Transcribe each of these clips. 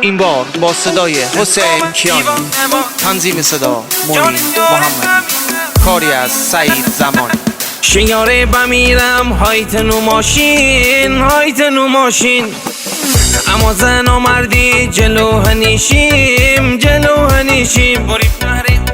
این بار با صدای حسین کیانی، تنظیم صدا مونی محمد، کاری از سعید زمانی. شیاره بمیرم هایت نو ماشین، هایت نو ماشین، اما زن و مردی جلو هنیشیم، جلو هنیشیم.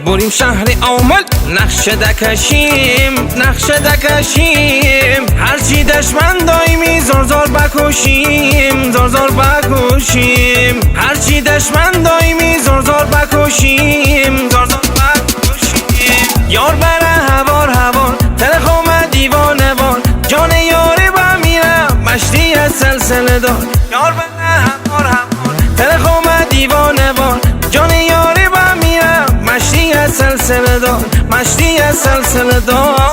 بریم شهر آمل نقشه دکشیم، نقشه دکشیم. هرچی دشمن دایمی زار زار بکشیم، زار زار بکشیم. هرچی دشمن دایمی زار زار بکشیم، زار زار بکشیم. یار بره هوار هوار تلخوم دیوانه وار، جان یاری بمیرم مشتی سلسله دار. یار بره هوار هوار تلخوم دیوانه وار، جان یاری بمیرم مشتی سلسله دار، مشتی سلسله دار.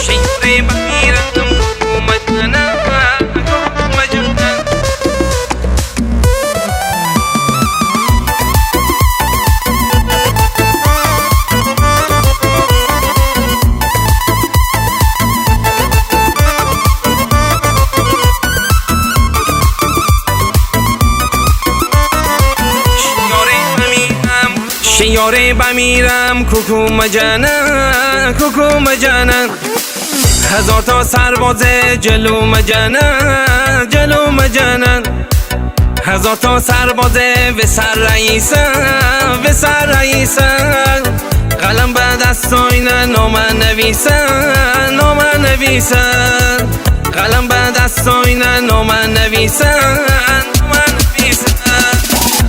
شیاره بمیرم اومدنم شیاره بمیرم کوکو مجنن، کوکو مجنن. هزار تا سرباز جلو مجنن، جلو مجنن. هزار تا سرباز و سر رئیسن، و سر رئیسن. قلم به دستاین نام نویسن، نام نویسن. قلم به دستاین نام نویسن، نام نویسن.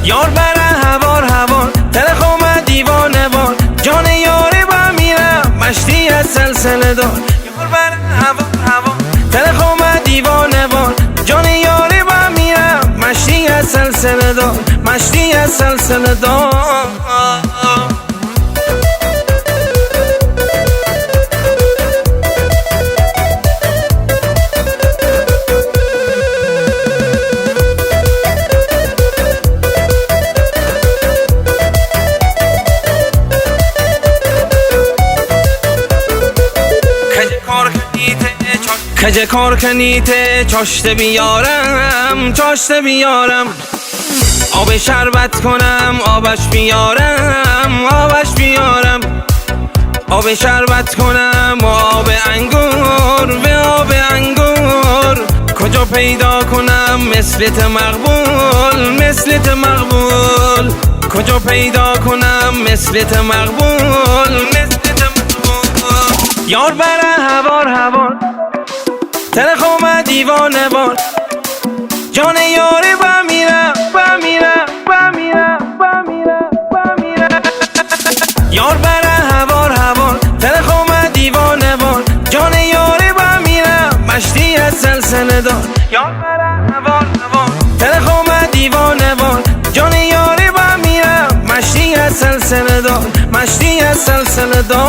یار بره هوار هوار تلخوم دیوانه وار، جان یاری بمیرم مشتی سلسله دار. یار بره هوار هوار تلخوم دیوانه وار، جان یاری بمیرم مشتی سلسله دار، مشتی سلسله دار. کجه کار کنیته چاشته بیارم، چاشته بیارم. آب شربت کنم آبش بیارم، آبش بیارم. آب شربت کنم و آب انگور، و آب انگور. کجا پیدا کنم مثلت مقبول، مثلت مقبول. کجا پیدا کنم مثلت مقبول، مثلت مقبول. یار بره هوار هوار تلخوم دیوانه وار، جان یاری بمیرم بمیرم بمیرم بمیرم بمیرم. یار بره هوار هوار تلخوم دیوانه وار، جان یاری بمیرم مشتی سلسله دار. یار بره هوار هوار تلخوم دیوانه وار، جان یاری بمیرم مشتی سلسله دار، مشتی سلسله دار.